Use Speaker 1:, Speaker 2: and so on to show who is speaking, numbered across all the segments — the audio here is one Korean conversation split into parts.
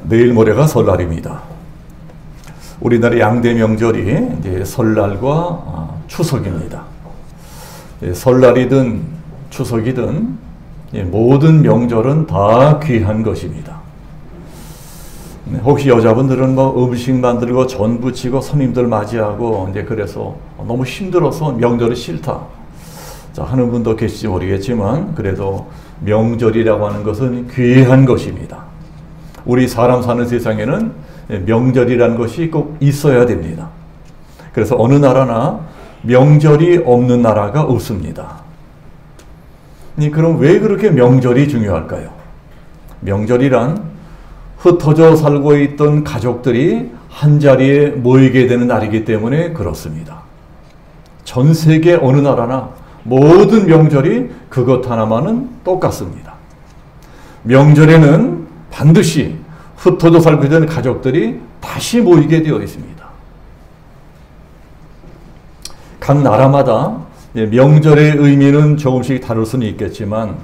Speaker 1: 내일 모레가 설날입니다. 우리나라 양대 명절이 이제 설날과 추석입니다. 설날이든 추석이든 모든 명절은 다 귀한 것입니다. 혹시 여자분들은 뭐 음식 만들고 전 부치고 손님들 맞이하고 이제 그래서 너무 힘들어서 명절이 싫다 하는 분도 계실지 모르겠지만, 그래도 명절이라고 하는 것은 귀한 것입니다. 우리 사람 사는 세상에는 명절이라는 것이 꼭 있어야 됩니다. 그래서 어느 나라나 명절이 없는 나라가 없습니다. 그럼 왜 그렇게 명절이 중요할까요? 명절이란 흩어져 살고 있던 가족들이 한자리에 모이게 되는 날이기 때문에 그렇습니다. 전 세계 어느 나라나 모든 명절이 그것 하나만은 똑같습니다. 명절에는 반드시 흩어져 살고 있던 가족들이 다시 모이게 되어 있습니다. 각 나라마다 명절의 의미는 조금씩 다를 수는 있겠지만,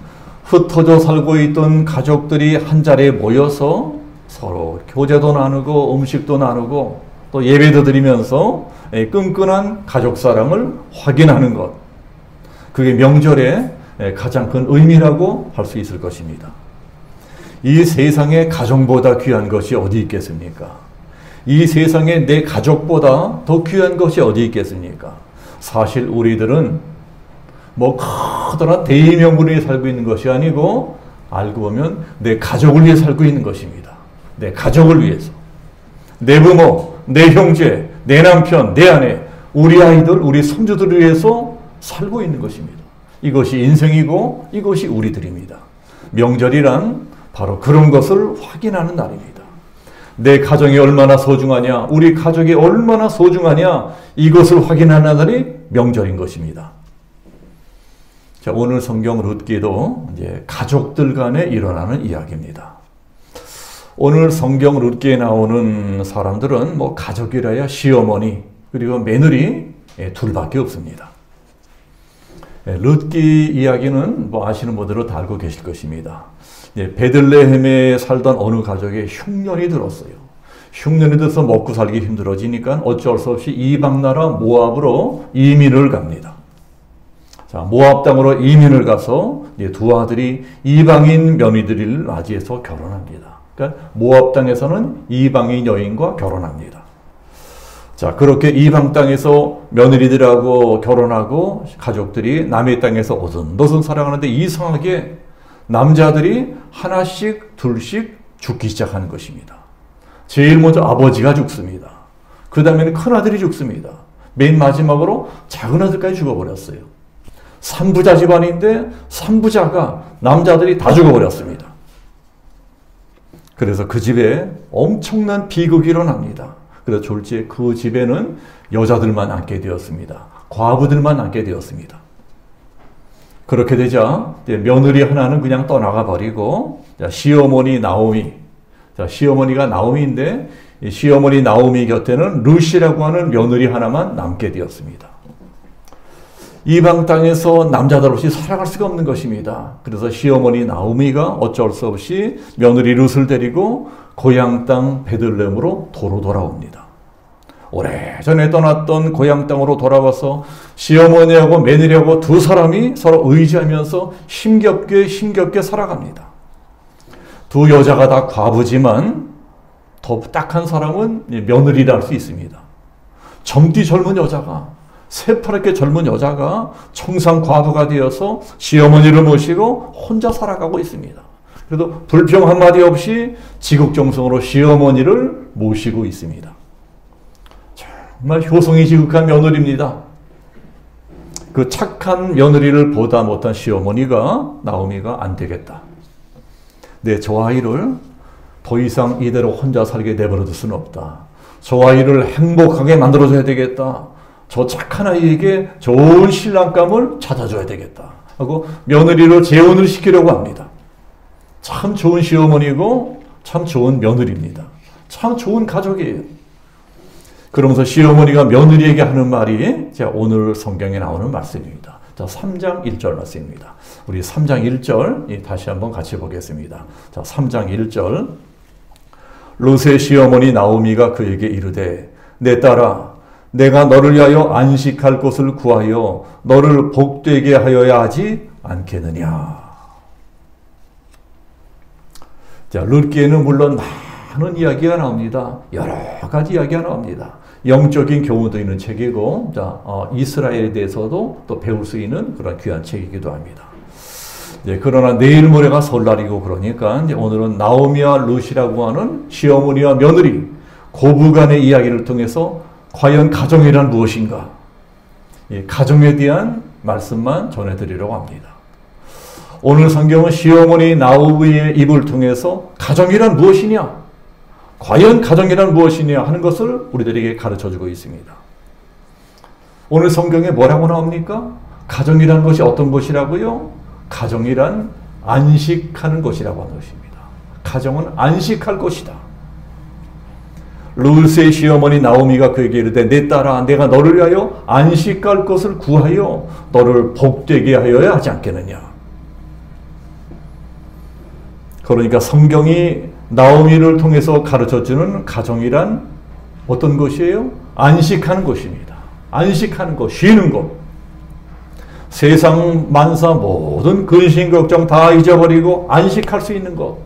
Speaker 1: 흩어져 살고 있던 가족들이 한자리에 모여서 서로 교제도 나누고 음식도 나누고 또 예배도 드리면서 끈끈한 가족 사랑을 확인하는 것, 그게 명절의 가장 큰 의미라고 할 수 있을 것입니다. 이 세상에 가정보다 귀한 것이 어디 있겠습니까? 이 세상에 내 가족보다 더 귀한 것이 어디 있겠습니까? 사실 우리들은 뭐 커다란 대의명분에 살고 있는 것이 아니고, 알고 보면 내 가족을 위해 살고 있는 것입니다. 내 가족을 위해서. 내 부모, 내 형제, 내 남편, 내 아내, 우리 아이들, 우리 손주들을 위해서 살고 있는 것입니다. 이것이 인생이고 이것이 우리들입니다. 명절이란 바로 그런 것을 확인하는 날입니다. 내 가정이 얼마나 소중하냐, 우리 가족이 얼마나 소중하냐, 이것을 확인하는 날이 명절인 것입니다. 자, 오늘 성경 룻기도 이제 가족들 간에 일어나는 이야기입니다. 오늘 성경 룻기에 나오는 사람들은 뭐 가족이라야 시어머니 그리고 며느리 둘밖에 없습니다. 룻기 이야기는 뭐 아시는 분들은 다 알고 계실 것입니다. 베들레헴에 살던 어느 가족에 흉년이 들었어요. 흉년이 들어서 먹고 살기 힘들어지니까 어쩔 수 없이 이방 나라 모압으로 이민을 갑니다. 자, 모압 땅으로 이민을 가서 두 아들이 이방인 며느리를 맞이해서 결혼합니다. 그러니까 모압 땅에서는 이방인 여인과 결혼합니다. 자, 그렇게 이방 땅에서 며느리들하고 결혼하고 가족들이 남의 땅에서 오순도순 살아가는데 이상하게 남자들이 하나씩 둘씩 죽기 시작하는 것입니다. 제일 먼저 아버지가 죽습니다. 그 다음에는 큰아들이 죽습니다. 맨 마지막으로 작은 아들까지 죽어버렸어요. 3부자 집안인데 3부자가 남자들이 다 죽어버렸습니다. 그래서 그 집에 엄청난 비극이 일어납니다. 그래서 졸지에 그 집에는 여자들만 앉게 되었습니다. 과부들만 앉게 되었습니다. 그렇게 되자 며느리 하나는 그냥 떠나가 버리고, 시어머니 나오미, 시어머니가 나오미인데 시어머니 나오미 곁에는 룻이라고 하는 며느리 하나만 남게 되었습니다. 이방 땅에서 남자들 없이 살아갈 수가 없는 것입니다. 그래서 시어머니 나오미가 어쩔 수 없이 며느리 룻을 데리고 고향 땅 베들레헴으로 도로 돌아옵니다. 오래전에 떠났던 고향 땅으로 돌아와서 시어머니하고 며느리하고 두 사람이 서로 의지하면서 힘겹게 살아갑니다. 두 여자가 다 과부지만 더 딱한 사람은 며느리라 할 수 있습니다. 젊디 젊은 여자가, 새파랗게 젊은 여자가 청상 과부가 되어서 시어머니를 모시고 혼자 살아가고 있습니다. 그래도 불평 한마디 없이 지극정성으로 시어머니를 모시고 있습니다. 정말 효성이 지극한 며느리입니다. 그 착한 며느리를 보다 못한 시어머니가 나오미가 안 되겠다. 저 아이를 더 이상 이대로 혼자 살게 내버려둘 수는 없다. 저 아이를 행복하게 만들어줘야 되겠다. 저 착한 아이에게 좋은 신랑감을 찾아줘야 되겠다 하고 며느리로 재혼을 시키려고 합니다. 참 좋은 시어머니고 참 좋은 며느리입니다. 참 좋은 가족이에요. 그러면서 시어머니가 며느리에게 하는 말이 오늘 성경에 나오는 말씀입니다. 자, 3장 1절 말씀입니다. 우리 3장 1절 다시 한번 같이 보겠습니다. 자, 3장 1절. 롯의 시어머니 나오미가 그에게 이르되 내 딸아 내가 너를 위하여 안식할 곳을 구하여 너를 복되게 하여야 하지 않겠느냐. 자, 룻기에는 물론 많은 이야기가 나옵니다. 여러 가지 이야기가 나옵니다. 영적인 교훈도 있는 책이고, 자, 이스라엘에 대해서도 또 배울 수 있는 그런 귀한 책이기도 합니다. 그러나 내일 모레가 설날이고 그러니까 이제 오늘은 나오미와 룻이라고 하는 시어머니와 며느리 고부간의 이야기를 통해서 과연 가정이란 무엇인가? 가정에 대한 말씀만 전해드리려고 합니다. 오늘 성경은 시어머니 나오미의 입을 통해서 가정이란 무엇이냐? 과연 가정이란 무엇이냐 하는 것을 우리들에게 가르쳐주고 있습니다. 오늘 성경에 뭐라고 나옵니까? 가정이란 것이 어떤 것이라고요? 가정이란 안식하는 것이라고 하는 것입니다. 가정은 안식할 것이다. 룻의 시어머니 나오미가 그에게 이르되 내 딸아 내가 너를 위하여 안식할 것을 구하여 너를 복되게 하여야 하지 않겠느냐. 그러니까 성경이 나오미를 통해서 가르쳐주는 가정이란 어떤 것이에요? 안식하는 것입니다. 안식하는 것, 쉬는 것. 세상 만사 모든 근심 걱정 다 잊어버리고 안식할 수 있는 것.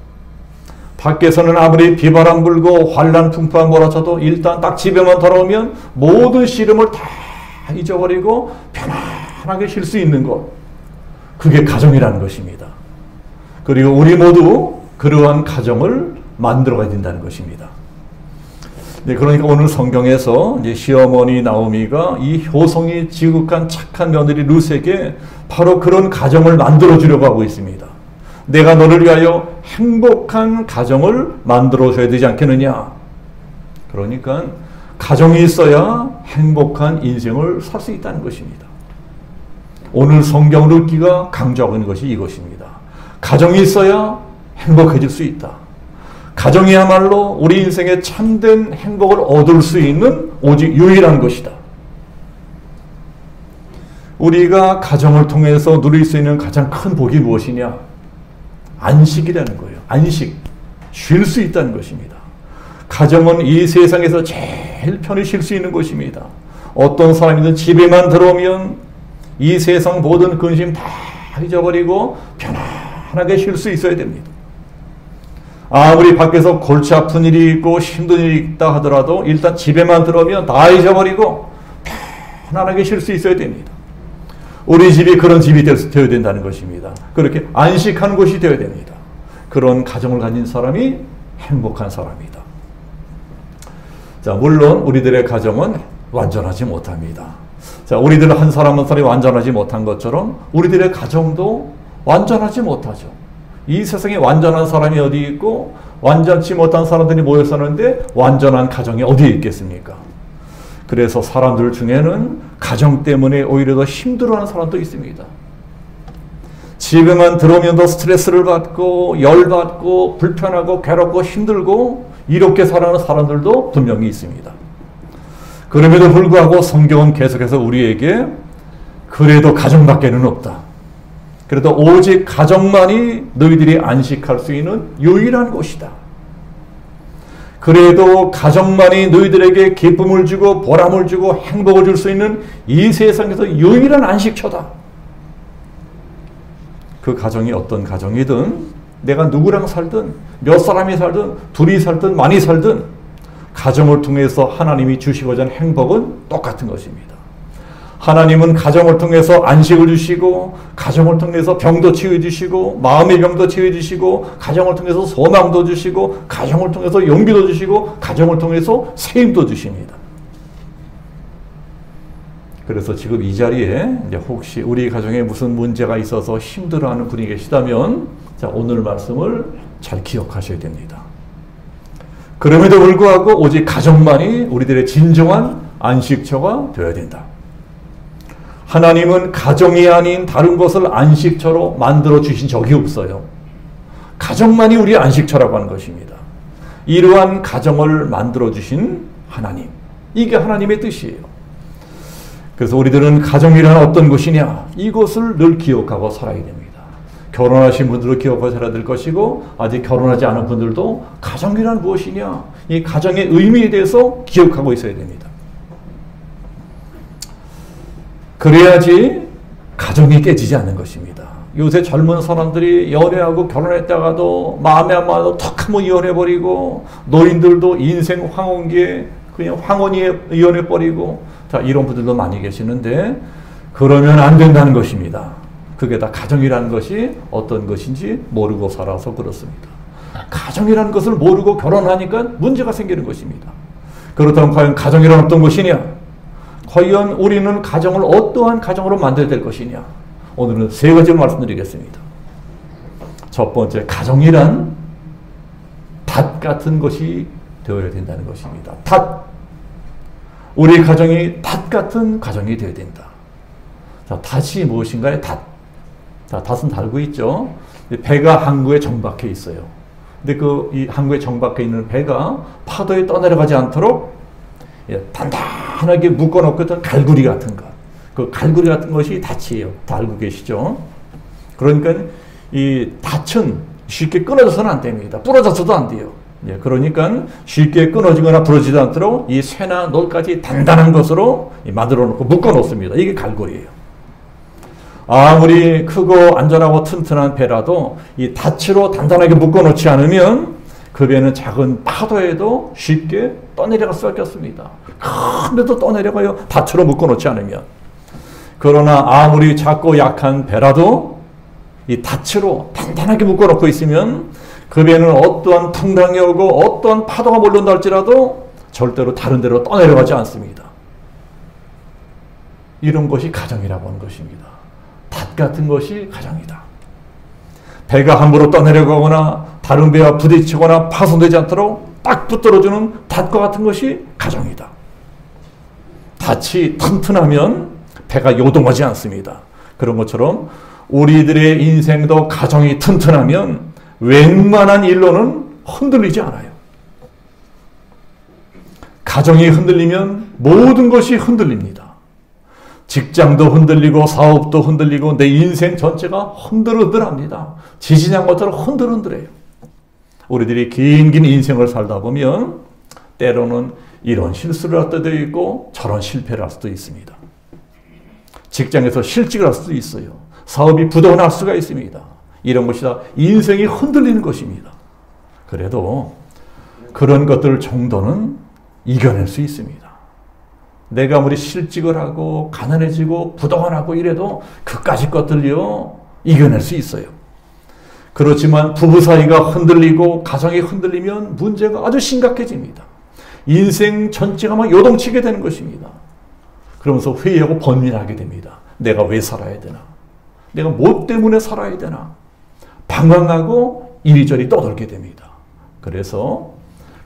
Speaker 1: 밖에서는 아무리 비바람 불고 환란 풍파가 몰아쳐도 일단 딱 집에만 돌아오면 모든 시름을 다 잊어버리고 편안하게 쉴 수 있는 것. 그게 가정이라는 것입니다. 그리고 우리 모두 그러한 가정을 만들어가야 된다는 것입니다. 네, 그러니까 오늘 성경에서 이제 시어머니 나오미가 이 효성이 지극한 착한 며느리 룻에게 바로 그런 가정을 만들어 주려고 하고 있습니다. 내가 너를 위하여 행복한 가정을 만들어 줘야 되지 않겠느냐. 그러니까 가정이 있어야 행복한 인생을 살 수 있다는 것입니다. 오늘 성경 룻기가 강조하고 있는 것이 이것입니다. 가정이 있어야 행복해질 수 있다. 가정이야말로 우리 인생에 참된 행복을 얻을 수 있는 오직 유일한 것이다. 우리가 가정을 통해서 누릴 수 있는 가장 큰 복이 무엇이냐? 안식이라는 거예요. 안식. 쉴 수 있다는 것입니다. 가정은 이 세상에서 제일 편히 쉴 수 있는 곳입니다. 어떤 사람이든 집에만 들어오면 이 세상 모든 근심 다 잊어버리고 편안하게 쉴 수 있어야 됩니다. 아무리 밖에서 골치 아픈 일이 있고 힘든 일이 있다 하더라도 일단 집에만 들어오면 다 잊어버리고 편안하게 쉴 수 있어야 됩니다. 우리 집이 그런 집이 되어야 된다는 것입니다. 그렇게 안식하는 곳이 되어야 됩니다. 그런 가정을 가진 사람이 행복한 사람이다. 자, 물론 우리들의 가정은 완전하지 못합니다. 자, 우리들 한 사람 한 사람이 완전하지 못한 것처럼 우리들의 가정도 완전하지 못하죠. 이 세상에 완전한 사람이 어디 있고 완전치 못한 사람들이 모여 사는데 완전한 가정이 어디에 있겠습니까? 그래서 사람들 중에는 가정 때문에 오히려 더 힘들어하는 사람도 있습니다. 집에만 들어오면 더 스트레스를 받고 열받고 불편하고 괴롭고 힘들고 이렇게 살아가는 사람들도 분명히 있습니다. 그럼에도 불구하고 성경은 계속해서 우리에게 그래도 가정밖에는 없다. 그래도 오직 가정만이 너희들이 안식할 수 있는 유일한 곳이다. 그래도 가정만이 너희들에게 기쁨을 주고 보람을 주고 행복을 줄 수 있는 이 세상에서 유일한 안식처다. 그 가정이 어떤 가정이든 내가 누구랑 살든 몇 사람이 살든 둘이 살든 많이 살든 가정을 통해서 하나님이 주시고자 하는 행복은 똑같은 것입니다. 하나님은 가정을 통해서 안식을 주시고 가정을 통해서 병도 치유해주시고 마음의 병도 치유해주시고 가정을 통해서 소망도 주시고 가정을 통해서 용기도 주시고 가정을 통해서 세임도 주십니다. 그래서 지금 이 자리에 이제 혹시 우리 가정에 무슨 문제가 있어서 힘들어하는 분이 계시다면 자, 오늘 말씀을 잘 기억하셔야 됩니다. 그럼에도 불구하고 오직 가정만이 우리들의 진정한 안식처가 되어야 된다. 하나님은 가정이 아닌 다른 것을 안식처로 만들어 주신 적이 없어요. 가정만이 우리의 안식처라고 하는 것입니다. 이러한 가정을 만들어 주신 하나님, 이게 하나님의 뜻이에요. 그래서 우리들은 가정이란 어떤 것이냐, 이것을 늘 기억하고 살아야 됩니다. 결혼하신 분들도 기억하셔야 될 것이고 아직 결혼하지 않은 분들도 가정이란 무엇이냐, 이 가정의 의미에 대해서 기억하고 있어야 됩니다. 그래야지 가정이 깨지지 않는 것입니다. 요새 젊은 사람들이 연애하고 결혼했다가도 마음에 안 맞아도 턱 한번 이혼해버리고, 노인들도 인생 황혼기에 그냥 황혼이 이혼해버리고, 자, 이런 분들도 많이 계시는데, 그러면 안 된다는 것입니다. 그게 다 가정이라는 것이 어떤 것인지 모르고 살아서 그렇습니다. 가정이라는 것을 모르고 결혼하니까 문제가 생기는 것입니다. 그렇다면 과연 가정이란 어떤 것이냐? 과연 우리는 가정을 어떠한 가정으로 만들어야 될 것이냐? 오늘은 세 가지를 말씀드리겠습니다. 첫 번째, 가정이란 닷 같은 것이 되어야 된다는 것입니다. 닷. 우리 가정이 닷 같은 가정이 되어야 된다. 자, 닷이 무엇인가요? 닷. 자, 닷은 달고 있죠. 배가 항구에 정박해 있어요. 근데 이 항구에 정박해 있는 배가 파도에 떠내려가지 않도록 단단하게 묶어놓고 있던 갈구리 같은 것. 그 갈구리 같은 것이 닷이에요. 다 알고 계시죠? 그러니까 이 닷은 쉽게 끊어져서는 안 됩니다. 부러져서도 안 돼요. 그러니까 쉽게 끊어지거나 부러지지 않도록 이 쇠나 놀까지 단단한 것으로 만들어 놓고 묶어 놓습니다. 이게 갈고리예요. 아무리 크고 안전하고 튼튼한 배라도 이 닷으로 단단하게 묶어 놓지 않으면 그 배는 작은 파도에도 쉽게 떠내려갈 수밖에 없습니다. 큰데도 떠내려가요. 닷으로 묶어 놓지 않으면. 그러나 아무리 작고 약한 배라도 이 닷으로 단단하게 묶어 놓고 있으면 그 배는 어떠한 풍랑이 오고 어떠한 파도가 몰려온다 할지라도 절대로 다른 데로 떠내려가지 않습니다. 이런 것이 가정이라고 하는 것입니다. 닷 같은 것이 가정이다. 배가 함부로 떠내려가거나 다른 배와 부딪히거나 파손되지 않도록 딱 붙들어주는 닷과 같은 것이 가정이다. 닷이 튼튼하면 배가 요동하지 않습니다. 그런 것처럼 우리들의 인생도 가정이 튼튼하면 웬만한 일로는 흔들리지 않아요. 가정이 흔들리면 모든 것이 흔들립니다. 직장도 흔들리고 사업도 흔들리고 내 인생 전체가 흔들흔들합니다. 지진한 것처럼 흔들흔들해요. 우리들이 긴 인생을 살다 보면 때로는 이런 실수를 할 때도 있고 저런 실패를 할 수도 있습니다. 직장에서 실직을 할 수도 있어요. 사업이 부도날 수가 있습니다. 이런 것이 다 인생이 흔들리는 것입니다. 그래도 그런 것들 정도는 이겨낼 수 있습니다. 내가 아무리 실직을 하고 가난해지고 부도가 나고 이래도 그까짓 것들요 이겨낼 수 있어요. 그렇지만 부부 사이가 흔들리고 가정이 흔들리면 문제가 아주 심각해집니다. 인생 전체가 막 요동치게 되는 것입니다. 그러면서 회의하고 번민하게 됩니다. 내가 왜 살아야 되나? 내가 뭐 때문에 살아야 되나? 방황하고 이리저리 떠돌게 됩니다. 그래서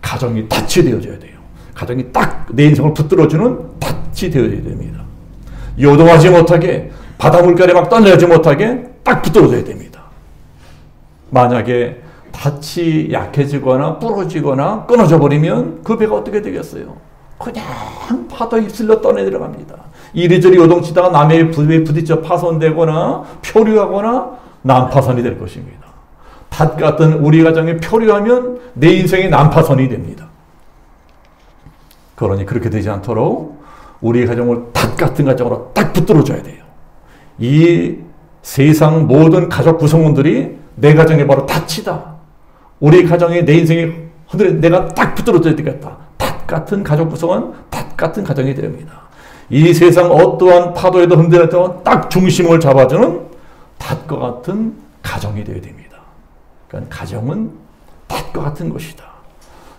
Speaker 1: 가정이 닷이 되어줘야 돼요. 가정이 딱 내 인생을 붙들어주는 닷이 되어야 됩니다. 요동하지 못하게, 바다 물결에 막 떠내려지 못하게 딱 붙들어줘야 됩니다. 만약에 닷이 약해지거나 부러지거나 끊어져 버리면 그 배가 어떻게 되겠어요? 그냥 파도에 휩쓸려 떠내려갑니다. 이리저리 요동치다가 남의 부에 부딪혀 파손되거나 표류하거나 난파선이 될 것입니다. 닷 같은 우리 가정이 표류하면 내 인생이 난파선이 됩니다. 그러니 그렇게 되지 않도록 우리 가정을 닷 같은 가정으로 딱 붙들어줘야 돼요. 이 세상 모든 가족 구성원들이 내 가정이 바로 닷이다. 우리 가정이 내 인생이 내가 딱 붙들어줘야 되겠다. 닷 같은 가족 구성원, 닷 같은 가정이 됩니다. 이 세상 어떠한 파도에도 흔들렸다고 딱 중심을 잡아주는 닷과 같은 가정이 되어야 됩니다. 그러니까 가정은 닷과 같은 것이다.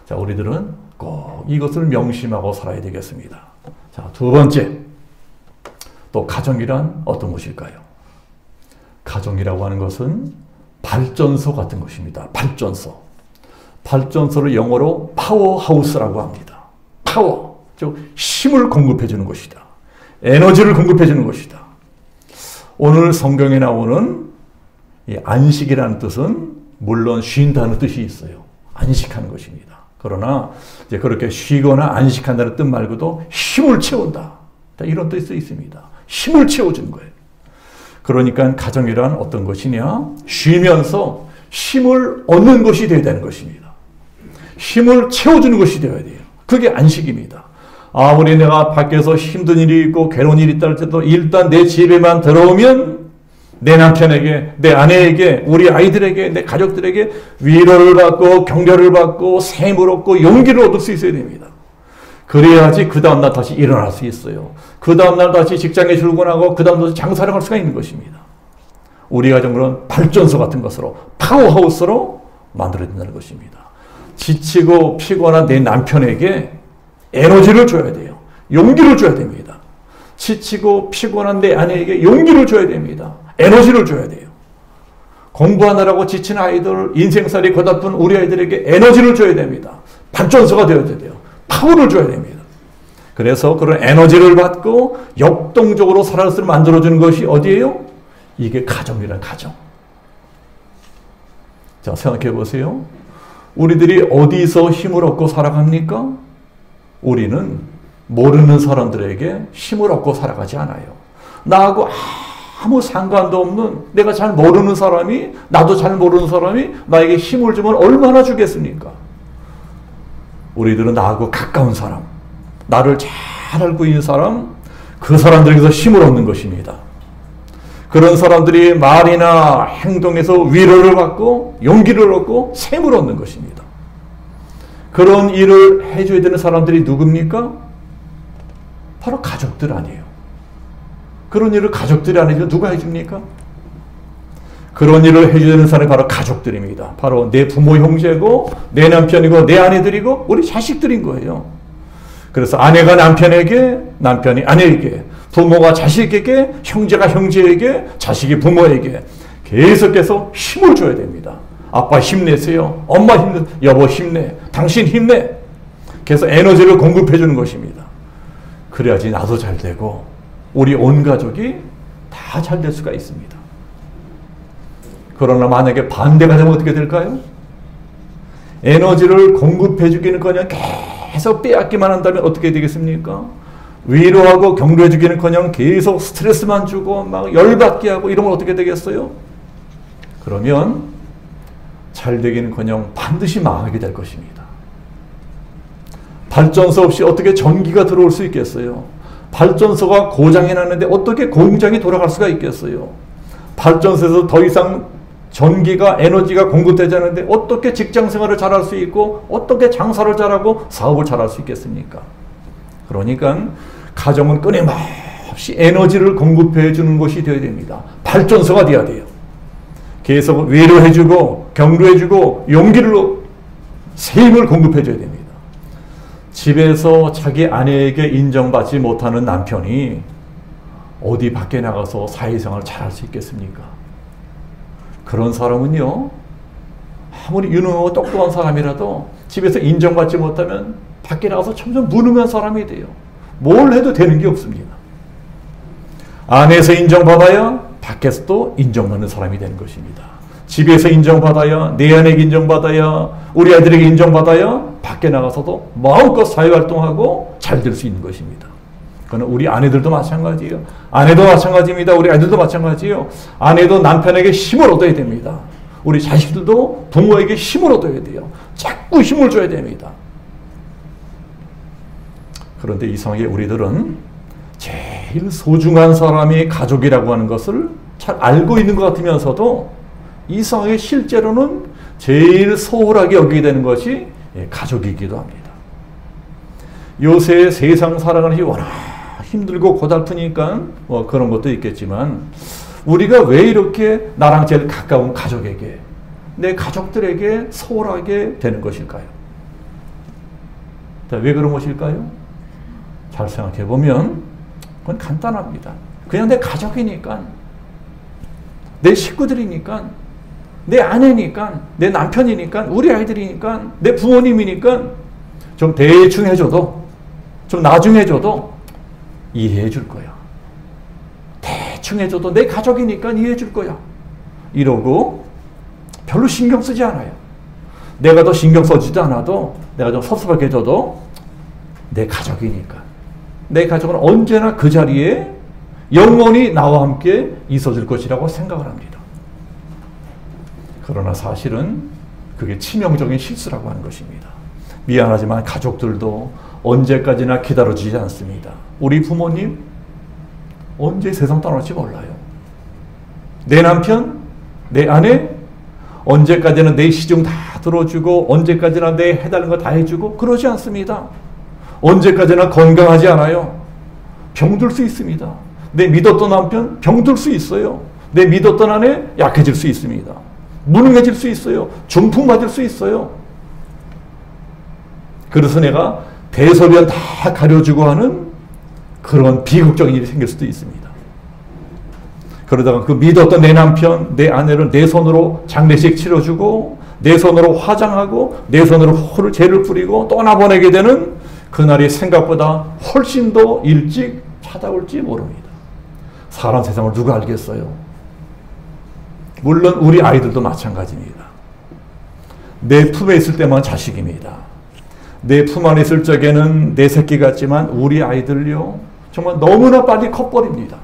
Speaker 1: 자, 우리들은 꼭 이것을 명심하고 살아야 되겠습니다. 자, 두 번째, 또 가정이란 어떤 것일까요? 가정이라고 하는 것은 발전소 같은 것입니다. 발전소. 발전소를 영어로 파워하우스라고 합니다. 파워, 즉 힘을 공급해 주는 것이다. 에너지를 공급해 주는 것이다. 오늘 성경에 나오는 이 안식이라는 뜻은 물론 쉰다는 뜻이 있어요. 안식하는 것입니다. 그러나 이제 그렇게 쉬거나 안식한다는 뜻 말고도 힘을 채운다. 이런 뜻이 있습니다. 힘을 채워주는 거예요. 그러니까 가정이란 어떤 것이냐? 쉬면서 힘을 얻는 것이 되어야 되는 것입니다. 힘을 채워주는 것이 되어야 돼요. 그게 안식입니다. 아무리 내가 밖에서 힘든 일이 있고 괴로운 일이 있다 할지라도 일단 내 집에만 들어오면 내 남편에게, 내 아내에게, 우리 아이들에게, 내 가족들에게 위로를 받고 격려를 받고 샘을 얻고 용기를 얻을 수 있어야 됩니다. 그래야지 그 다음날 다시 일어날 수 있어요. 그 다음날 다시 직장에 출근하고 그 다음날 장사를 할 수가 있는 것입니다. 우리 가정은 발전소 같은 것으로 파워하우스로 만들어진다는 것입니다. 지치고 피곤한 내 남편에게 에너지를 줘야 돼요. 용기를 줘야 됩니다. 지치고 피곤한 내 아내에게 용기를 줘야 됩니다. 에너지를 줘야 돼요. 공부하느라고 지친 아이들, 인생살이 고달픈 우리 아이들에게 에너지를 줘야 됩니다. 발전소가 되어야 돼요. 파워를 줘야 됩니다. 그래서 그런 에너지를 받고 역동적으로 살아갈 수 만들어주는 것이 어디예요? 이게 가정이란 가정. 자, 생각해 보세요. 우리들이 어디서 힘을 얻고 살아갑니까? 우리는 모르는 사람들에게 힘을 얻고 살아가지 않아요. 나하고 아무 상관도 없는 내가 잘 모르는 사람이, 나도 잘 모르는 사람이 나에게 힘을 주면 얼마나 주겠습니까? 우리들은 나하고 가까운 사람, 나를 잘 알고 있는 사람, 그 사람들에게서 힘을 얻는 것입니다. 그런 사람들이 말이나 행동에서 위로를 받고 용기를 얻고 샘을 얻는 것입니다. 그런 일을 해줘야 되는 사람들이 누굽니까? 바로 가족들 아니에요. 그런 일을 가족들이 안 해주면 누가 해줍니까? 그런 일을 해줘야 되는 사람이 바로 가족들입니다. 바로 내 부모 형제고 내 남편이고 내 아내들이고 우리 자식들인 거예요. 그래서 아내가 남편에게, 남편이 아내에게, 부모가 자식에게, 형제가 형제에게, 자식이 부모에게 계속해서 힘을 줘야 됩니다. 아빠 힘내세요. 엄마 힘내. 여보 힘내. 당신 힘내. 그래서 에너지를 공급해 주는 것입니다. 그래야지 나도 잘 되고 우리 온 가족이 다 잘 될 수가 있습니다. 그러나 만약에 반대가 되면 어떻게 될까요? 에너지를 공급해 주기는커녕 계속 빼앗기만 한다면 어떻게 되겠습니까? 위로하고 격려해 주기는커녕 계속 스트레스만 주고 막 열받게 하고 이러면 어떻게 되겠어요? 그러면 잘 되기는커녕 반드시 망하게 될 것입니다. 발전소 없이 어떻게 전기가 들어올 수 있겠어요? 발전소가 고장이 났는데 어떻게 공장이 돌아갈 수가 있겠어요? 발전소에서 더 이상 전기가, 에너지가 공급되지 않는데 어떻게 직장 생활을 잘할 수 있고 어떻게 장사를 잘하고 사업을 잘할 수 있겠습니까? 그러니까 가정은 끊임없이 에너지를 공급해 주는 것이 되어야 됩니다. 발전소가 되어야 돼요. 계속 위로해 주고 격려해 주고 용기를, 새 힘을 공급해 줘야 됩니다. 집에서 자기 아내에게 인정받지 못하는 남편이 어디 밖에 나가서 사회생활을 잘할 수 있겠습니까? 그런 사람은요, 아무리 유능하고 똑똑한 사람이라도 집에서 인정받지 못하면 밖에 나가서 점점 무능한 사람이 돼요. 뭘 해도 되는 게 없습니다. 안에서 인정받아야 밖에서도 인정받는 사람이 되는 것입니다. 집에서 인정받아야, 내 아내에게 인정받아야, 우리 아이들에게 인정받아야 밖에 나가서도 마음껏 사회활동하고 잘 될 수 있는 것입니다. 그건 우리 아내들도 마찬가지예요. 아내도 마찬가지입니다. 우리 아이들도 마찬가지예요. 아내도 남편에게 힘을 얻어야 됩니다. 우리 자식들도 부모에게 힘을 얻어야 돼요. 자꾸 힘을 줘야 됩니다. 그런데 이상하게 우리들은 제일 소중한 사람이 가족이라고 하는 것을 잘 알고 있는 것 같으면서도 이상하게 실제로는 제일 소홀하게 여기게 되는 것이 가족이기도 합니다. 요새 세상 살아가는 게 워낙 힘들고 고달프니까 그런 것도 있겠지만 우리가 왜 이렇게 나랑 제일 가까운 가족에게, 내 가족들에게 소홀하게 되는 것일까요? 왜 그런 것일까요? 잘 생각해 보면 그건 간단합니다. 그냥 내 가족이니까, 내 식구들이니까, 내 아내니까, 내 남편이니까, 우리 아이들이니까, 내 부모님이니까 좀 대충 해줘도, 좀 나중에 해줘도 이해해 줄 거야. 대충 해줘도 내 가족이니까 이해해 줄 거야. 이러고 별로 신경 쓰지 않아요. 내가 더 신경 써지도 않아도, 내가 좀 섭섭하게 해줘도 내 가족이니까. 내 가족은 언제나 그 자리에 영원히 나와 함께 있어줄 것이라고 생각을 합니다. 그러나 사실은 그게 치명적인 실수라고 하는 것입니다. 미안하지만 가족들도 언제까지나 기다려주지 않습니다. 우리 부모님 언제 세상 떠날지 몰라요. 내 남편, 내 아내 언제까지나 내 시중 다 들어주고 언제까지나 내 해달라는 거 다 해주고 그러지 않습니다. 언제까지나 건강하지 않아요. 병들 수 있습니다. 내 믿었던 남편 병들 수 있어요. 내 믿었던 아내 약해질 수 있습니다. 무능해질 수 있어요. 중풍 맞을 수 있어요. 그래서 내가 대소변 다 가려주고 하는 그런 비극적인 일이 생길 수도 있습니다. 그러다가 그 믿었던 내 남편, 내 아내를 내 손으로 장례식 치러주고 내 손으로 화장하고 내 손으로 죄를 뿌리고 떠나보내게 되는 그날이 생각보다 훨씬 더 일찍 찾아올지 모릅니다. 사람 세상을 누가 알겠어요? 물론 우리 아이들도 마찬가지입니다. 내 품에 있을 때만 자식입니다. 내 품 안에 있을 적에는 내 새끼 같지만 우리 아이들요 정말 너무나 빨리 커버립니다.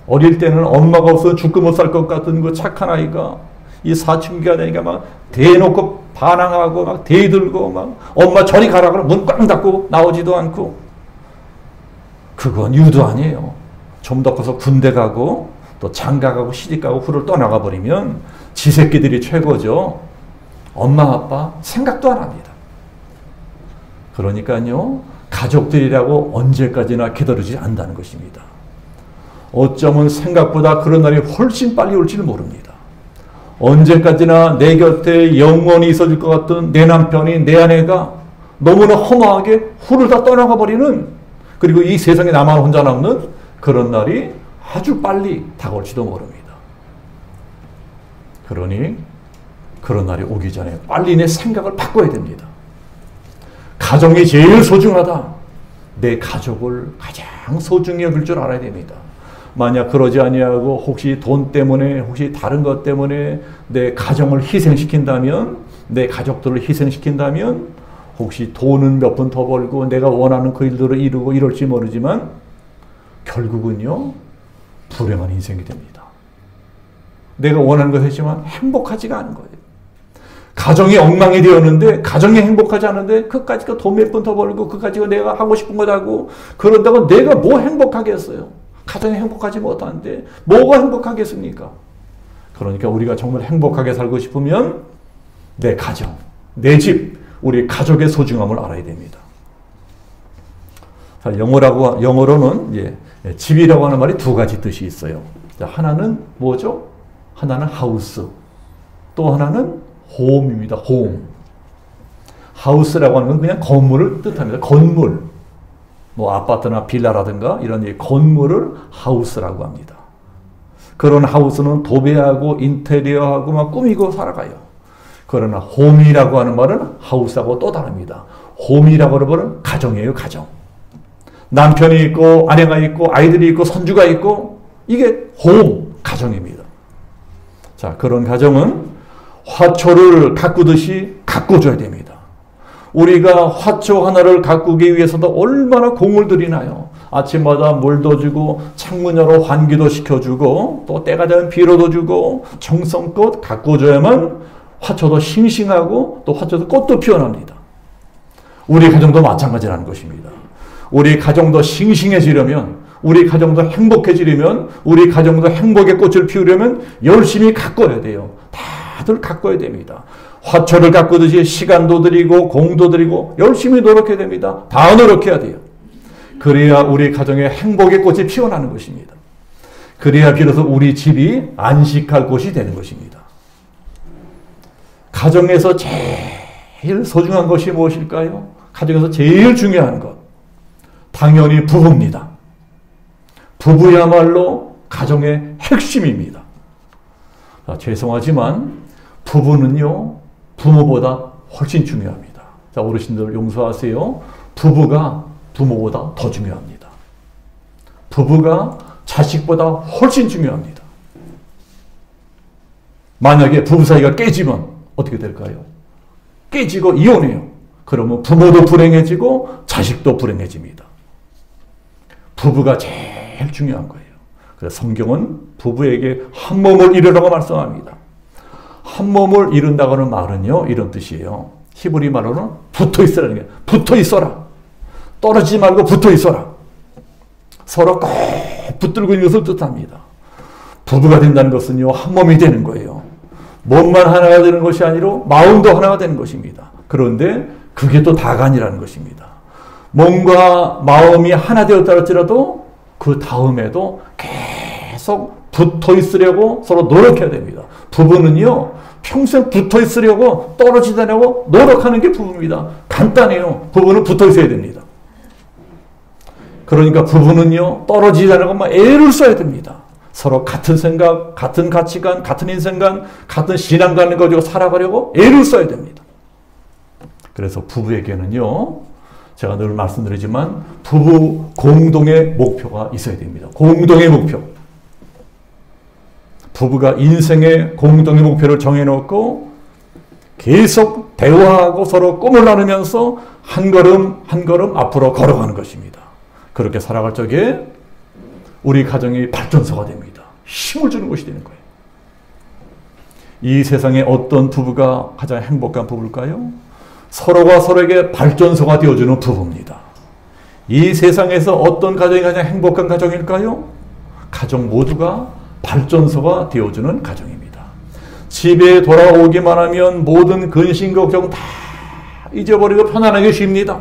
Speaker 1: 어릴 때는 엄마가 없어서 죽고 못 살 것 같은 그 착한 아이가 이 사춘기가 되니까 막 대놓고 반항하고 막 대들고 막 엄마 저리 가라 그러면 문 꽝 닫고 나오지도 않고 그건 유도 아니에요. 좀 더 커서 군대 가고 또 장가 가고 시집 가고 후를 떠나가 버리면 지 새끼들이 최고죠. 엄마 아빠 생각도 안 합니다. 그러니까요 가족들이라고 언제까지나 기다리지 않는다는 것입니다. 어쩌면 생각보다 그런 날이 훨씬 빨리 올지를 모릅니다. 언제까지나 내 곁에 영원히 있어줄 것 같던 내 남편이 내 아내가 너무나 허무하게 후를 다 떠나가 버리는 그리고 이 세상에 나만 혼자 남는 그런 날이 아주 빨리 다가올지도 모릅니다. 그러니 그런 날이 오기 전에 빨리 내 생각을 바꿔야 됩니다. 가정이 제일 소중하다. 내 가족을 가장 소중히 여길 줄 알아야 됩니다. 만약 그러지 아니하고 혹시 돈 때문에 혹시 다른 것 때문에 내 가정을 희생시킨다면 내 가족들을 희생시킨다면 혹시 돈은 몇 번 더 벌고 내가 원하는 그 일들을 이루고 이럴지 모르지만 결국은요 불행한 인생이 됩니다. 내가 원하는 것 했지만 행복하지가 않은 거예요. 가정이 엉망이 되었는데 가정이 행복하지 않은데 그까짓 거 돈 몇 번 더 벌고 그까짓 거 내가 하고 싶은 것 하고 그런다고 내가 뭐 행복하겠어요. 가정이 행복하지 못하는데 뭐가 행복하겠습니까? 그러니까 우리가 정말 행복하게 살고 싶으면 내 가정, 내 집, 우리 가족의 소중함을 알아야 됩니다. 자, 영어로는 집이라고 하는 말이 두 가지 뜻이 있어요. 자, 하나는 뭐죠? 하나는 하우스, 또 하나는 홈입니다. 홈. 하우스라고 하는 건 그냥 건물을 뜻합니다. 건물. 뭐 아파트나 빌라라든가 이런 건물을 하우스라고 합니다. 그런 하우스는 도배하고 인테리어하고 막 꾸미고 살아가요. 그러나 홈이라고 하는 말은 하우스하고 또 다릅니다. 홈이라고 하는 말은 가정이에요. 가정. 남편이 있고 아내가 있고 아이들이 있고 손주가 있고 이게 홈, 가정입니다. 자, 그런 가정은 화초를 가꾸듯이 가꿔줘야 됩니다. 우리가 화초 하나를 가꾸기 위해서도 얼마나 공을 들이나요? 아침마다 물도 주고 창문 열어 환기도 시켜주고 또 때가 되면 비료도 주고 정성껏 가꿔줘야만 화초도 싱싱하고 또 화초도 꽃도 피어납니다. 우리 가정도 마찬가지라는 것입니다. 우리 가정도 싱싱해지려면 우리 가정도 행복해지려면 우리 가정도 행복의 꽃을 피우려면 열심히 가꿔야 돼요. 다들 가꿔야 됩니다. 화초를 가꾸듯이 시간도 들이고 공도 들이고 열심히 노력해야 됩니다. 다 노력해야 돼요. 그래야 우리 가정의 행복의 꽃이 피어나는 것입니다. 그래야 비로소 우리 집이 안식할 곳이 되는 것입니다. 가정에서 제일 소중한 것이 무엇일까요? 가정에서 제일 중요한 것. 당연히 부부입니다. 부부야말로 가정의 핵심입니다. 자, 죄송하지만 부부는요, 부모보다 훨씬 중요합니다. 자, 어르신들 용서하세요. 부부가 부모보다 더 중요합니다. 부부가 자식보다 훨씬 중요합니다. 만약에 부부 사이가 깨지면 어떻게 될까요? 깨지고 이혼해요. 그러면 부모도 불행해지고 자식도 불행해집니다. 부부가 제일 제일 중요한 거예요. 그래서 성경은 부부에게 한 몸을 이루라고 말씀합니다. 한 몸을 이룬다고는 말은요, 이런 뜻이에요. 히브리 말로는 붙어 있으라는 게, 붙어 있어라. 떨어지지 말고 붙어 있어라. 서로 꼭 붙들고 있는 것을 뜻합니다. 부부가 된다는 것은요, 한 몸이 되는 거예요. 몸만 하나가 되는 것이 아니라 마음도 하나가 되는 것입니다. 그런데 그게 또 다가 아니라는 것입니다. 몸과 마음이 하나 되었다 할지라도 그 다음에도 계속 붙어 있으려고 서로 노력해야 됩니다. 부부는요, 평생 붙어 있으려고 떨어지지 않으려고 노력하는 게 부부입니다. 간단해요. 부부는 붙어 있어야 됩니다. 그러니까 부부는요, 떨어지지 않으려고 막 애를 써야 됩니다. 서로 같은 생각, 같은 가치관, 같은 인생관, 같은 신앙관을 가지고 살아가려고 애를 써야 됩니다. 그래서 부부에게는요, 제가 늘 말씀드리지만 부부 공동의 목표가 있어야 됩니다. 공동의 목표. 부부가 인생의 공동의 목표를 정해놓고 계속 대화하고 서로 꿈을 나누면서 한 걸음 한 걸음 앞으로 걸어가는 것입니다. 그렇게 살아갈 적에 우리 가정이 발전소가 됩니다. 힘을 주는 것이 되는 거예요. 이 세상에 어떤 부부가 가장 행복한 부부일까요? 서로가 서로에게 발전소가 되어주는 부부입니다. 이 세상에서 어떤 가정이 가장 행복한 가정일까요? 가정 모두가 발전소가 되어주는 가정입니다. 집에 돌아오기만 하면 모든 근심 걱정 다 잊어버리고 편안하게 쉽니다.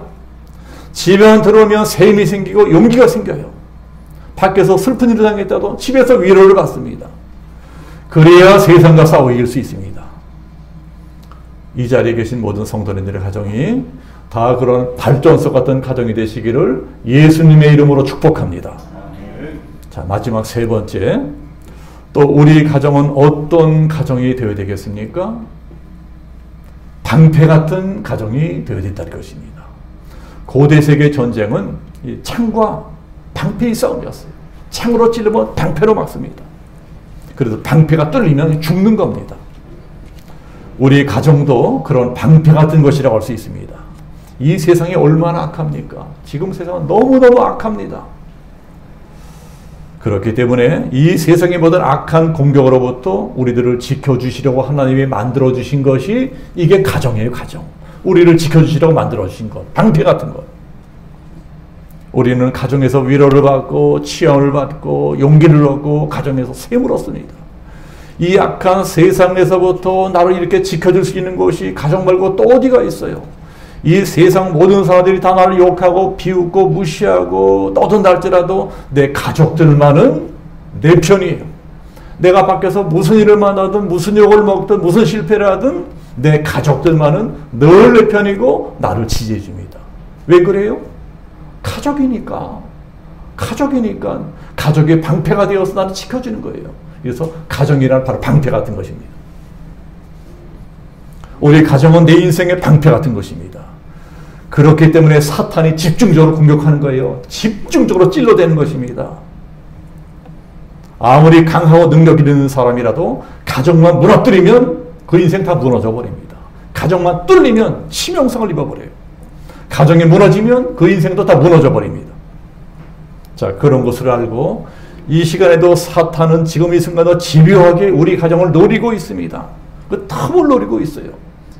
Speaker 1: 집에만 들어오면 샘이 생기고 용기가 생겨요. 밖에서 슬픈 일을 당했다도 집에서 위로를 받습니다. 그래야 세상과 싸워 이길 수 있습니다. 이 자리에 계신 모든 성도님들의 가정이 다 그런 발전소 같은 가정이 되시기를 예수님의 이름으로 축복합니다. 자, 마지막 세 번째, 또 우리 가정은 어떤 가정이 되어야 되겠습니까? 방패 같은 가정이 되어야 된다는 것입니다. 고대 세계 전쟁은 창과 방패의 싸움이었어요. 창으로 찌르면 방패로 막습니다. 그래서 방패가 뚫리면 죽는 겁니다. 우리 가정도 그런 방패 같은 것이라고 할 수 있습니다. 이 세상이 얼마나 악합니까? 지금 세상은 너무너무 악합니다. 그렇기 때문에 이 세상의 모든 악한 공격으로부터 우리들을 지켜주시려고 하나님이 만들어주신 것이 이게 가정이에요, 가정. 우리를 지켜주시려고 만들어주신 것, 방패 같은 것. 우리는 가정에서 위로를 받고 치유를 받고 용기를 얻고 가정에서 샘을 얻습니다. 이 악한 세상에서부터 나를 이렇게 지켜줄 수 있는 곳이 가정 말고 또 어디가 있어요? 이 세상 모든 사람들이 다 나를 욕하고 비웃고 무시하고 떠든다 할지라도 내 가족들만은 내 편이에요. 내가 밖에서 무슨 일을 만나든 무슨 욕을 먹든 무슨 실패를 하든 내 가족들만은 늘 내 편이고 나를 지지해 줍니다. 왜 그래요? 가족이니까. 가족의 방패가 되어서 나를 지켜주는 거예요. 그래서 가정이란 바로 방패 같은 것입니다. 우리 가정은 내 인생의 방패 같은 것입니다. 그렇기 때문에 사탄이 집중적으로 공격하는 거예요. 집중적으로 찔러대는 것입니다. 아무리 강하고 능력 있는 사람이라도 가정만 무너뜨리면 그 인생 다 무너져 버립니다. 가정만 뚫리면 치명상을 입어버려요. 가정이 무너지면 그 인생도 다 무너져 버립니다. 자, 그런 것을 알고 이 시간에도 사탄은 지금 이 순간도 집요하게 우리 가정을 노리고 있습니다. 그 틈을 노리고 있어요.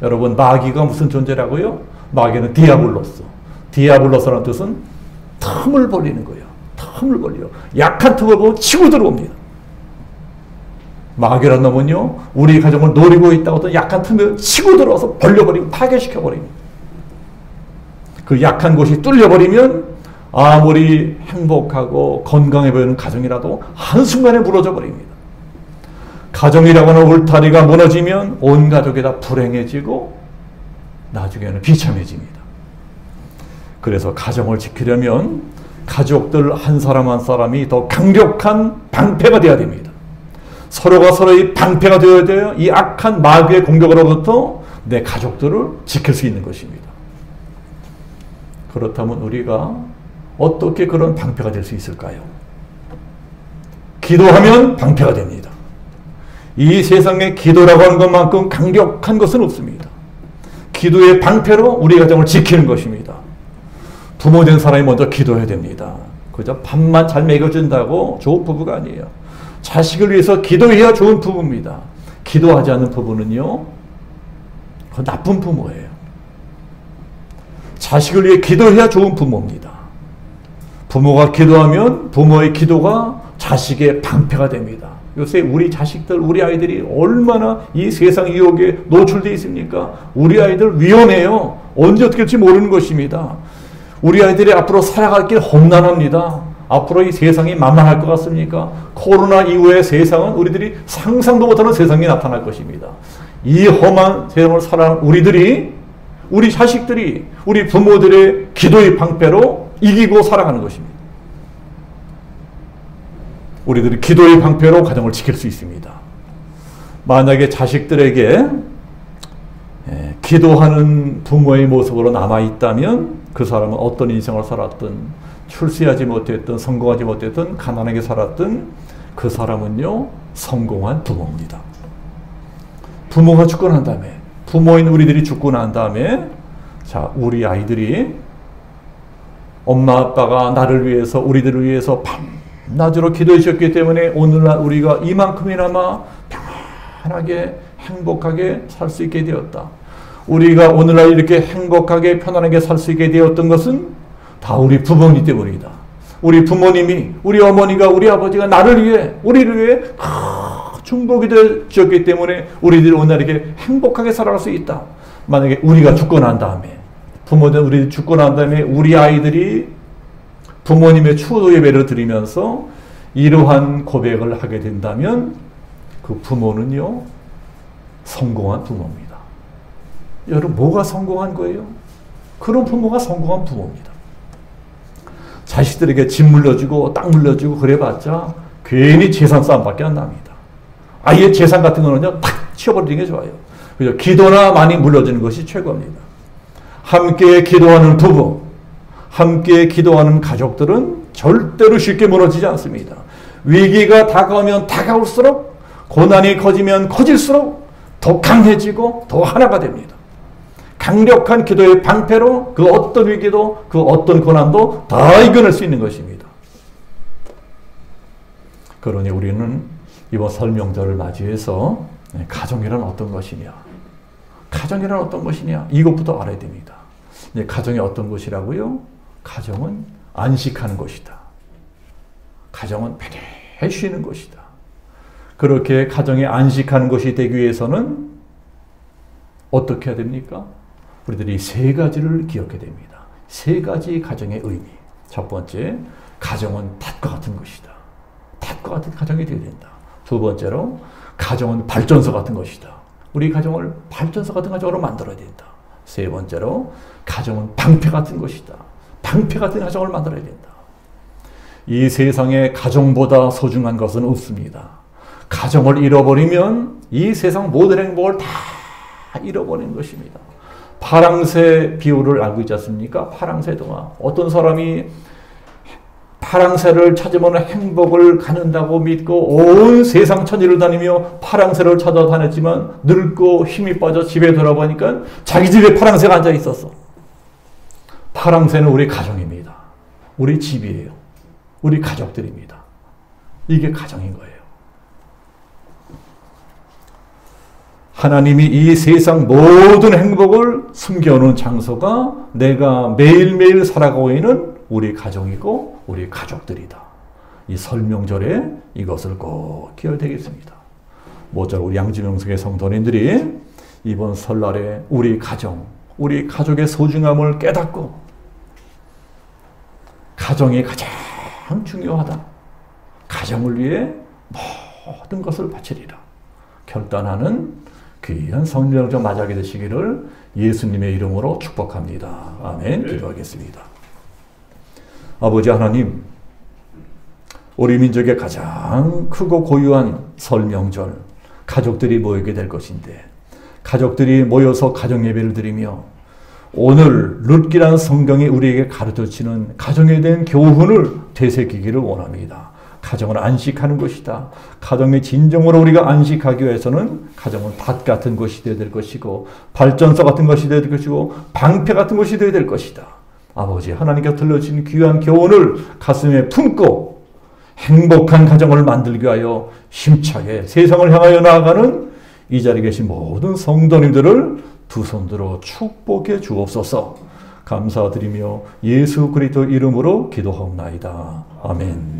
Speaker 1: 여러분, 마귀가 무슨 존재라고요? 마귀는 디아블로스. 디아블로스라는 뜻은 틈을 벌리는 거예요. 틈을 벌려요. 약한 틈을 보고 치고 들어옵니다. 마귀란 놈은요, 우리 가정을 노리고 있다고 또 약한 틈을 치고 들어와서 벌려버리고 파괴시켜버립니다. 그 약한 곳이 뚫려버리면 아무리 행복하고 건강해 보이는 가정이라도 한순간에 무너져 버립니다. 가정이라고 하는 울타리가 무너지면 온 가족이 다 불행해지고 나중에는 비참해집니다. 그래서 가정을 지키려면 가족들 한 사람 한 사람이 더 강력한 방패가 되어야 됩니다. 서로가 서로의 방패가 되어야 돼요. 이 악한 마귀의 공격으로부터 내 가족들을 지킬 수 있는 것입니다. 그렇다면 우리가 어떻게 그런 방패가 될 수 있을까요? 기도하면 방패가 됩니다. 이 세상에 기도라고 하는 것만큼 강력한 것은 없습니다. 기도의 방패로 우리 가정을 지키는 것입니다. 부모된 사람이 먼저 기도해야 됩니다. 그저 밥만 잘 먹여준다고 좋은 부부가 아니에요. 자식을 위해서 기도해야 좋은 부부입니다. 기도하지 않는 부부는요, 그 나쁜 부모예요. 자식을 위해 기도해야 좋은 부모입니다. 부모가 기도하면 부모의 기도가 자식의 방패가 됩니다. 요새 우리 자식들, 우리 아이들이 얼마나 이 세상 유혹에 노출되어 있습니까? 우리 아이들 위험해요. 언제 어떻게 될지 모르는 것입니다. 우리 아이들이 앞으로 살아갈 길 험난합니다. 앞으로 이 세상이 만만할 것 같습니까? 코로나 이후의 세상은 우리들이 상상도 못하는 세상이 나타날 것입니다. 이 험한 세상을 살아가는 우리 자식들이 우리 부모들의 기도의 방패로 이기고 살아가는 것입니다. 우리들이 기도의 방패로 가정을 지킬 수 있습니다. 만약에 자식들에게 기도하는 부모의 모습으로 남아있다면 그 사람은 어떤 인생을 살았든 출세하지 못했든 성공하지 못했든 가난하게 살았든 그 사람은요 성공한 부모입니다. 부모가 죽고 난 다음에 부모인 우리들이 죽고 난 다음에 자 우리 아이들이 엄마 아빠가 나를 위해서 우리들을 위해서 밤낮으로 기도해 주셨기 때문에 오늘날 우리가 이만큼이나마 편안하게 행복하게 살 수 있게 되었다. 우리가 오늘날 이렇게 행복하게 편안하게 살 수 있게 되었던 것은 다 우리 부모님 때문이다. 우리 부모님이 우리 어머니가 우리 아버지가 나를 위해 우리를 위해 중복이 되셨기 때문에 우리들이 오늘 이렇게 행복하게 살아갈 수 있다. 만약에 우리가 죽고 난 다음에 부모들 우리 죽고 난 다음에 우리 아이들이 부모님의 추도 예배를 드리면서 이러한 고백을 하게 된다면 그 부모는요 성공한 부모입니다. 여러분 뭐가 성공한 거예요? 그런 부모가 성공한 부모입니다. 자식들에게 집 물려주고 땅 물려주고 그래봤자 괜히 재산 싸움밖에 안 납니다. 아예 재산 같은 거는요 탁 치워버리는 게 좋아요. 그죠? 기도나 많이 물려주는 것이 최고입니다. 함께 기도하는 부부, 함께 기도하는 가족들은 절대로 쉽게 무너지지 않습니다. 위기가 다가오면 다가올수록 고난이 커지면 커질수록 더 강해지고 더 하나가 됩니다. 강력한 기도의 방패로 그 어떤 위기도 그 어떤 고난도 다 이겨낼 수 있는 것입니다. 그러니 우리는 이번 설 명절을 맞이해서 가정이란 어떤 것이냐, 가정이란 어떤 것이냐 이것부터 알아야 됩니다. 가정이 어떤 것이라고요? 가정은 안식하는 것이다. 가정은 편히 쉬는 것이다. 그렇게 가정에 안식하는 것이 되기 위해서는 어떻게 해야 됩니까? 우리들이 세 가지를 기억해야 됩니다. 세 가지 가정의 의미. 첫 번째, 가정은 밭과 같은 것이다. 밭과 같은 가정이 되어야 된다. 두 번째로, 가정은 발전소 같은 것이다. 우리 가정을 발전소 같은 가정으로 만들어야 된다. 세 번째로, 가정은 방패 같은 것이다. 방패 같은 가정을 만들어야 된다. 이 세상에 가정보다 소중한 것은 없습니다. 가정을 잃어버리면 이 세상 모든 행복을 다 잃어버리는 것입니다. 파랑새 비유를 알고 있지 않습니까? 파랑새 동화. 어떤 사람이 파랑새를 찾으면 행복을 갖는다고 믿고 온 세상 천지를 다니며 파랑새를 찾아다녔지만 늙고 힘이 빠져 집에 돌아보니까 자기 집에 파랑새가 앉아 있었어. 파랑새는 우리 가정입니다. 우리 집이에요. 우리 가족들입니다. 이게 가정인 거예요. 하나님이 이 세상 모든 행복을 숨겨놓은 장소가 내가 매일매일 살아가고 있는 우리 가정이고 우리 가족들이다. 이 설 명절에 이것을 꼭 기억해야 되겠습니다. 모쪼록 우리 양지명성의 성도님들이 이번 설날에 우리 가정, 우리 가족의 소중함을 깨닫고 가정이 가장 중요하다. 가정을 위해 모든 것을 바치리라. 결단하는 귀한 성령적 맞이하게 되시기를 예수님의 이름으로 축복합니다. 아멘. 기도하겠습니다. 아버지 하나님, 우리 민족의 가장 크고 고유한 설 명절, 가족들이 모이게 될 것인데 가족들이 모여서 가정 예배를 드리며 오늘 룻기란 성경이 우리에게 가르쳐주는 가정에 대한 교훈을 되새기기를 원합니다. 가정을 안식하는 것이다. 가정의 진정으로 우리가 안식하기 위해서는 가정은 밭 같은 것이 되어야 될 것이고 발전소 같은 것이 되어야 될 것이고 방패 같은 것이 되어야 될 것이다. 아버지 하나님께 들려진 귀한 교훈을 가슴에 품고 행복한 가정을 만들기 위하여 힘차게 세상을 향하여 나아가는 이 자리에 계신 모든 성도님들을 두 손들어 축복해 주옵소서. 감사드리며 예수 그리스도 이름으로 기도하옵나이다. 아멘.